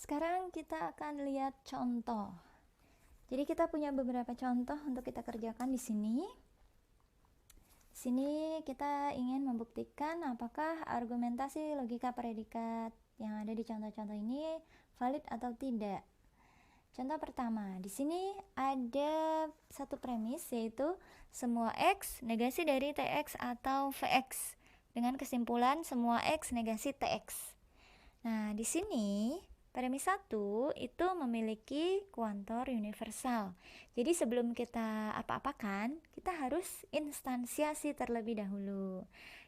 Sekarang kita akan lihat contoh. Jadi kita punya beberapa contoh untuk kita kerjakan di sini. Di sini kita ingin membuktikan apakah argumentasi logika predikat yang ada di contoh-contoh ini valid atau tidak. Contoh pertama, di sini ada satu premis, yaitu semua X negasi dari TX atau VX dengan kesimpulan semua X negasi TX. Nah, di sini premis 1 itu memiliki kuantor universal. Jadi sebelum kita apa-apakan, kita harus instansiasi terlebih dahulu.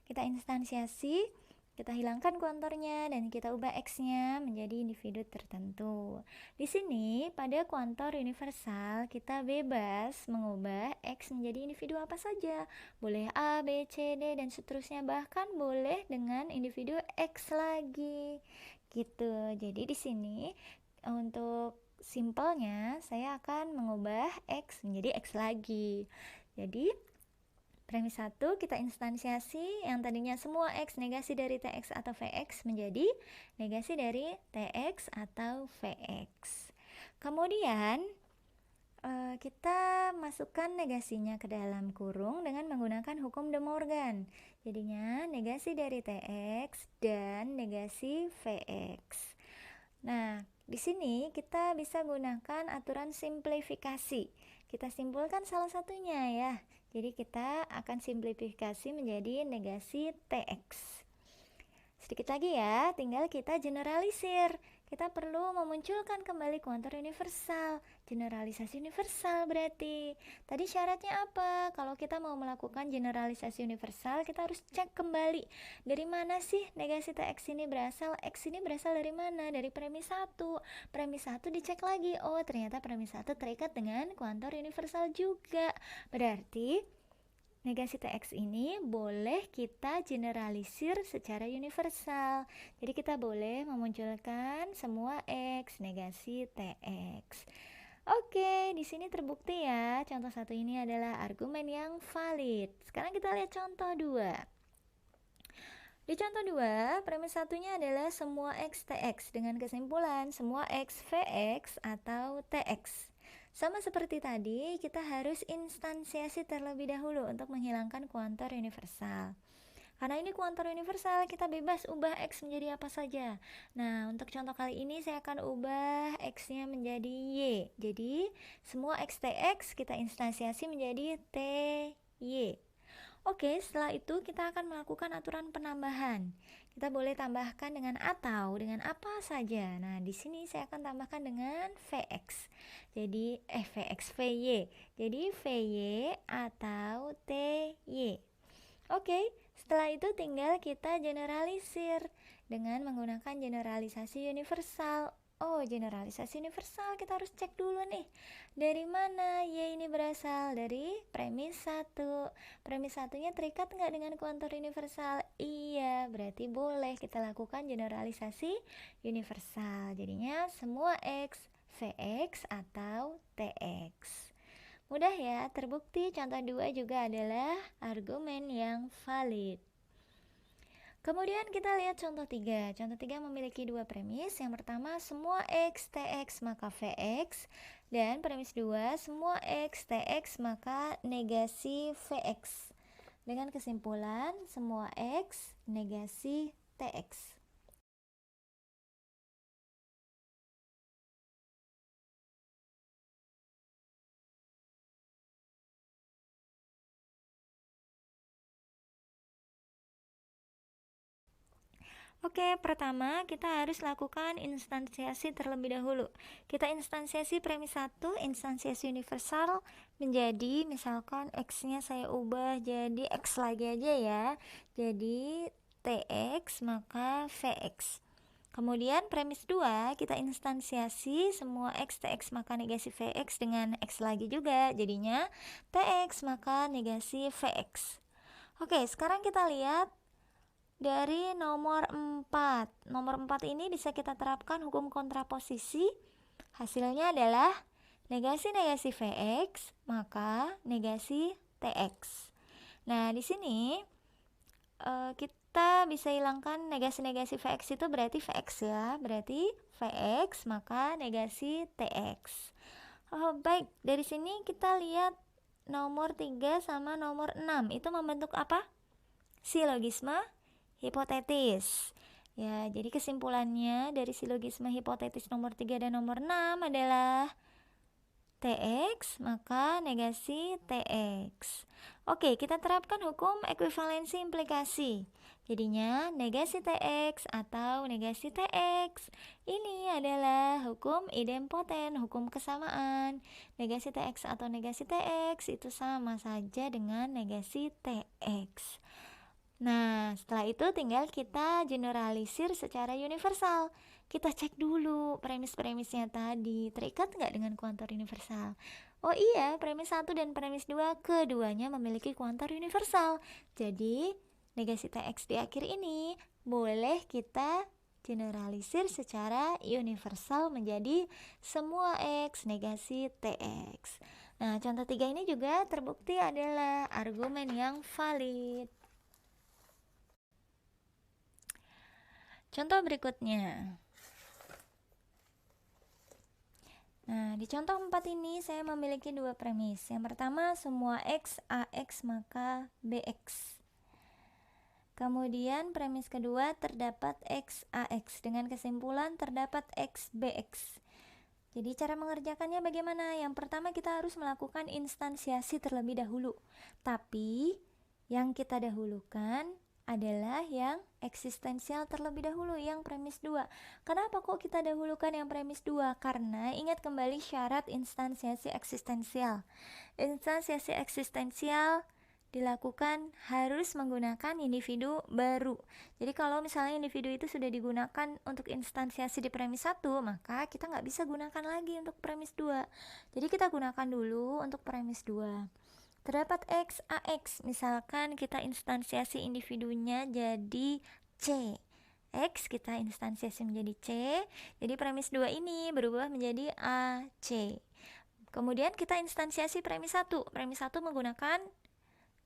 Kita instansiasi, kita hilangkan kuantornya dan kita ubah X-nya menjadi individu tertentu. Di sini pada kuantor universal kita bebas mengubah X menjadi individu apa saja. Boleh A, B, C, D dan seterusnya, bahkan boleh dengan individu X lagi. Gitu. Jadi di sini untuk simpelnya saya akan mengubah X menjadi X lagi. Jadi premis 1 kita instansiasi yang tadinya semua X negasi dari TX atau VX menjadi negasi dari TX atau VX. Kemudian kita masukkan negasinya ke dalam kurung dengan menggunakan hukum De Morgan. Jadinya negasi dari TX dan negasi VX. Nah, di sini kita bisa gunakan aturan simplifikasi. Kita simpulkan salah satunya ya. Jadi kita akan simplifikasi menjadi negasi TX. Sedikit lagi ya, tinggal kita generalisir. Kita perlu memunculkan kembali kuantor universal. Generalisasi universal berarti. Tadi syaratnya apa? Kalau kita mau melakukan generalisasi universal, kita harus cek kembali. Dari mana sih negasi TX ini berasal? X ini berasal dari mana? Dari premis 1. Premis 1 dicek lagi. Oh, ternyata premis 1 terikat dengan kuantor universal juga. Berarti negasi TX ini boleh kita generalisir secara universal. Jadi kita boleh memunculkan semua X negasi TX. Oke, di sini terbukti ya, contoh 1 ini adalah argumen yang valid. Sekarang kita lihat contoh 2. Di contoh 2, premis satunya adalah semua X TX dengan kesimpulan semua X VX atau TX. Sama seperti tadi, kita harus instansiasi terlebih dahulu untuk menghilangkan kuantor universal. Karena ini kuantor universal, kita bebas ubah X menjadi apa saja. Nah, untuk contoh kali ini saya akan ubah X-nya menjadi Y. Jadi, semua X TX kita instansiasi menjadi TY. Oke, setelah itu kita akan melakukan aturan penambahan. Kita boleh tambahkan dengan atau dengan apa saja. Nah, di sini saya akan tambahkan dengan VX. Jadi VX VY. Jadi VY atau TY. Oke, setelah itu tinggal kita generalisir dengan menggunakan generalisasi universal. Oh, generalisasi universal kita harus cek dulu nih. Dari mana Y ini berasal? Dari premis 1. Premis 1-nya terikat nggak dengan kuantor universal? Iya, berarti boleh kita lakukan generalisasi universal. Jadinya semua X, VX atau TX. Mudah ya, terbukti contoh 2 juga adalah argumen yang valid. Kemudian kita lihat contoh 3. Contoh 3 memiliki dua premis. Yang pertama, semua X TX maka VX. Dan premis 2, semua X TX maka negasi VX. Dengan kesimpulan, semua X negasi TX. Oke, pertama kita harus lakukan instansiasi terlebih dahulu. Kita instansiasi premis 1, instansiasi universal menjadi misalkan X-nya saya ubah jadi X lagi aja ya. Jadi TX maka VX. Kemudian premis 2 kita instansiasi semua X TX maka negasi VX dengan X lagi juga. Jadinya TX maka negasi VX. Oke, sekarang kita lihat dari nomor 4. Nomor 4 ini bisa kita terapkan hukum kontraposisi. Hasilnya adalah negasi-negasi VX maka negasi TX. Nah, di sini kita bisa hilangkan negasi-negasi Vx itu berarti Vx ya. Berarti Vx maka negasi Tx. Oh, baik, dari sini kita lihat nomor 3 sama nomor 6 itu membentuk apa? Silogisme hipotetis. Ya, jadi kesimpulannya dari silogisme hipotetis nomor 3 dan nomor 6 adalah Tx maka negasi Tx. Oke, kita terapkan hukum ekuivalensi implikasi. Jadinya negasi Tx atau negasi Tx ini adalah hukum idempoten, hukum kesamaan. Negasi Tx atau negasi Tx itu sama saja dengan negasi Tx. Nah, setelah itu tinggal kita generalisir secara universal. Kita cek dulu premis-premisnya tadi terikat nggak dengan kuantor universal. Oh iya, premis 1 dan premis 2 keduanya memiliki kuantor universal. Jadi, negasi Tx di akhir ini boleh kita generalisir secara universal menjadi semua X negasi Tx. Nah, contoh 3 ini juga terbukti adalah argumen yang valid. Contoh berikutnya. Nah, di contoh 4 ini saya memiliki dua premis. Yang pertama, semua X AX maka BX. Kemudian premis kedua, terdapat X AX dengan kesimpulan terdapat X BX. Jadi cara mengerjakannya bagaimana? Yang pertama kita harus melakukan instansiasi terlebih dahulu. Tapi yang kita dahulukan adalah yang eksistensial terlebih dahulu, yang premis 2. Kenapa kok kita dahulukan yang premis 2? Karena ingat kembali syarat instansiasi eksistensial. Instansiasi eksistensial dilakukan harus menggunakan individu baru. Jadi kalau misalnya individu itu sudah digunakan untuk instansiasi di premis 1, maka kita nggak bisa gunakan lagi untuk premis 2. Jadi kita gunakan dulu untuk premis 2. Terdapat X AX, misalkan kita instansiasi individunya jadi C. X kita instansiasi menjadi C, jadi premis 2 ini berubah menjadi AC. Kemudian kita instansiasi premis 1. Premis 1 menggunakan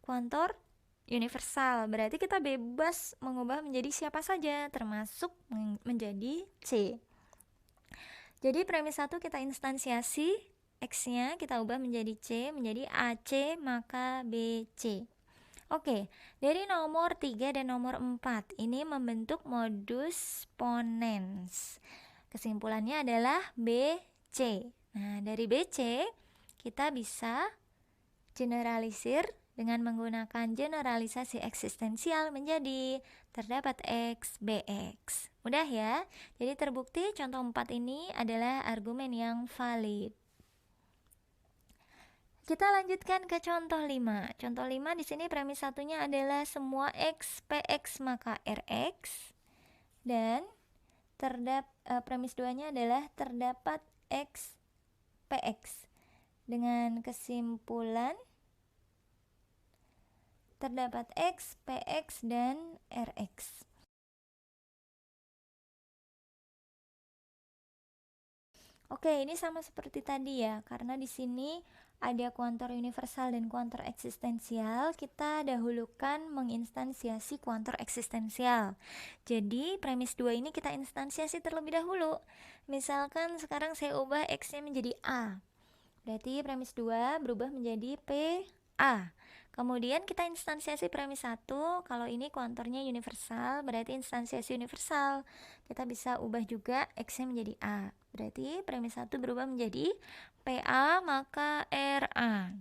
kuantor universal, berarti kita bebas mengubah menjadi siapa saja, termasuk menjadi C. Jadi premis 1 kita instansiasi, X-nya kita ubah menjadi C, menjadi AC maka BC. Oke, dari nomor 3 dan nomor 4 ini membentuk modus ponens. Kesimpulannya adalah BC. Nah, dari BC kita bisa generalisir dengan menggunakan generalisasi eksistensial menjadi terdapat X, BX. Mudah ya? Jadi terbukti contoh 4 ini adalah argumen yang valid. Kita lanjutkan ke contoh 5. Contoh 5 di sini premis satunya adalah semua X PX maka RX, dan premis 2-nya adalah terdapat X PX dengan kesimpulan terdapat X PX dan RX. Oke, ini sama seperti tadi ya, karena di sini ada kuantor universal dan kuantor eksistensial. Kita dahulukan menginstansiasi kuantor eksistensial. Jadi premis 2 ini kita instansiasi terlebih dahulu. Misalkan sekarang saya ubah X-nya menjadi A, berarti premis 2 berubah menjadi PA. Kemudian kita instansiasi premis 1, kalau ini kuantornya universal, berarti instansiasi universal. Kita bisa ubah juga X-nya menjadi A. Berarti premis 1 berubah menjadi PA maka RA.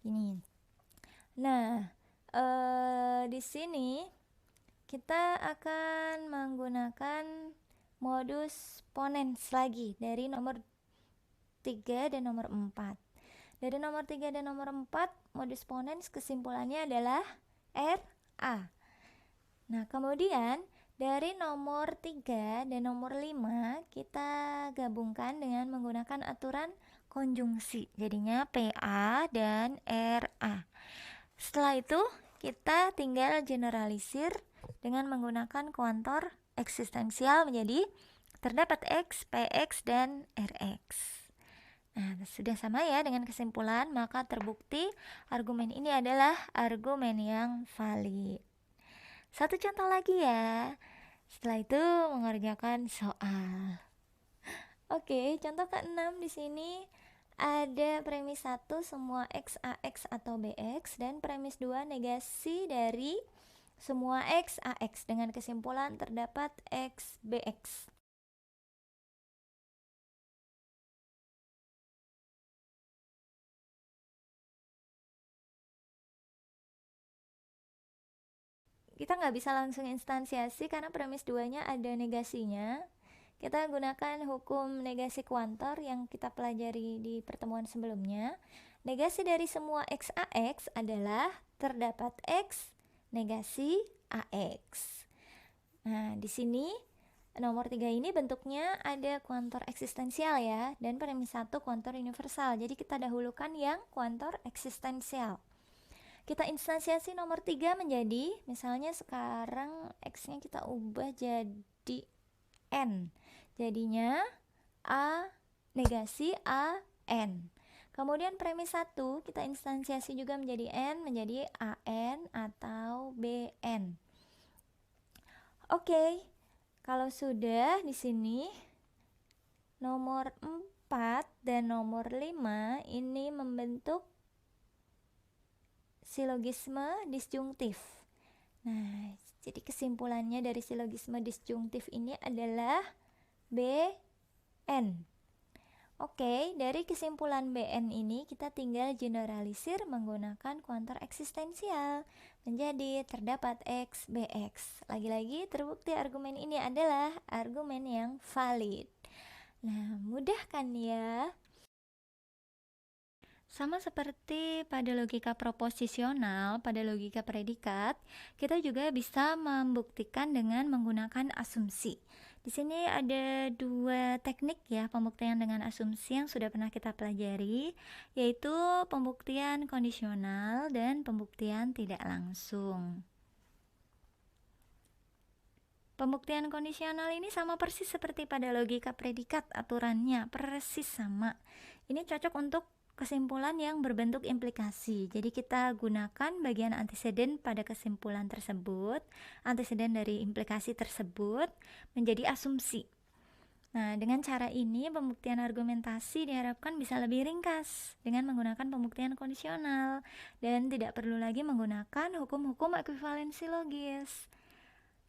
Ini. Nah, di sini kita akan menggunakan modus ponens lagi dari nomor 3 dan nomor 4. Dari nomor 3 dan nomor 4, modus ponens kesimpulannya adalah RA. Nah, kemudian dari nomor 3 dan nomor 5 kita gabungkan dengan menggunakan aturan konjungsi. Jadinya PA dan RA. Setelah itu kita tinggal generalisir dengan menggunakan kuantor eksistensial menjadi terdapat X, PX, dan RX. Nah, sudah sama ya dengan kesimpulan, maka terbukti argumen ini adalah argumen yang valid. Satu contoh lagi ya. Setelah itu mengerjakan soal. Oke, contoh ke-6 di sini ada premis 1 semua x ax atau bx dan premis 2 negasi dari semua x ax dengan kesimpulan terdapat x bx. Kita nggak bisa langsung instansiasi karena premis 2-nya ada negasinya. Kita gunakan hukum negasi kuantor yang kita pelajari di pertemuan sebelumnya. Negasi dari semua x ax adalah terdapat x negasi ax. Nah, di sini nomor 3 ini bentuknya ada kuantor eksistensial ya, dan premis 1 kuantor universal. Jadi kita dahulukan yang kuantor eksistensial. Kita instansiasi nomor 3 menjadi, misalnya sekarang x-nya kita ubah jadi n. Jadinya A negasi A n. Kemudian premis 1 kita instansiasi juga menjadi n, menjadi AN atau BN. Oke. Kalau sudah di sini nomor 4 dan nomor 5 ini membentuk silogisme disjungtif. Nah, jadi kesimpulannya dari silogisme disjungtif ini adalah BN. Oke, dari kesimpulan BN ini kita tinggal generalisir menggunakan kuantor eksistensial menjadi terdapat X, BX. Lagi-lagi terbukti argumen ini adalah argumen yang valid. Nah, mudah kan ya? Sama seperti pada logika proposisional, pada logika predikat, kita juga bisa membuktikan dengan menggunakan asumsi. Di sini ada 2 teknik ya pembuktian dengan asumsi yang sudah pernah kita pelajari, yaitu pembuktian kondisional dan pembuktian tidak langsung. Pembuktian kondisional ini sama persis seperti pada logika predikat, aturannya persis sama. Ini cocok untuk kesimpulan yang berbentuk implikasi. Jadi kita gunakan bagian anteseden pada kesimpulan tersebut, anteseden dari implikasi tersebut menjadi asumsi. Nah, dengan cara ini pembuktian argumentasi diharapkan bisa lebih ringkas dengan menggunakan pembuktian kondisional dan tidak perlu lagi menggunakan hukum-hukum ekuivalensi logis.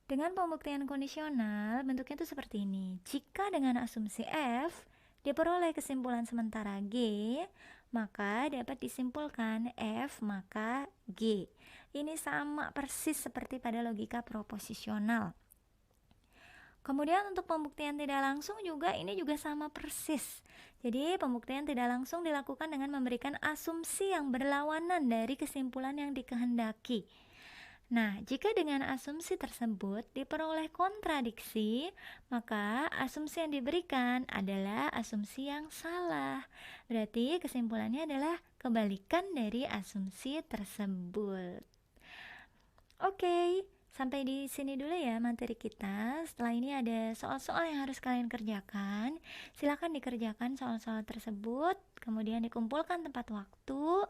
Dengan pembuktian kondisional, bentuknya itu seperti ini. Jika dengan asumsi F diperoleh kesimpulan sementara G, maka dapat disimpulkan F maka G. Ini sama persis seperti pada logika proposisional. Kemudian untuk pembuktian tidak langsung juga ini juga sama persis. Jadi pembuktian tidak langsung dilakukan dengan memberikan asumsi yang berlawanan dari kesimpulan yang dikehendaki. Nah, jika dengan asumsi tersebut diperoleh kontradiksi, maka asumsi yang diberikan adalah asumsi yang salah. Berarti kesimpulannya adalah kebalikan dari asumsi tersebut. Oke, sampai di sini dulu ya materi kita. Setelah ini ada soal-soal yang harus kalian kerjakan. Silakan dikerjakan soal-soal tersebut, kemudian dikumpulkan tepat waktu.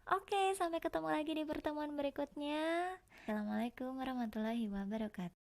Oke, sampai ketemu lagi di pertemuan berikutnya. Assalamualaikum warahmatullahi wabarakatuh.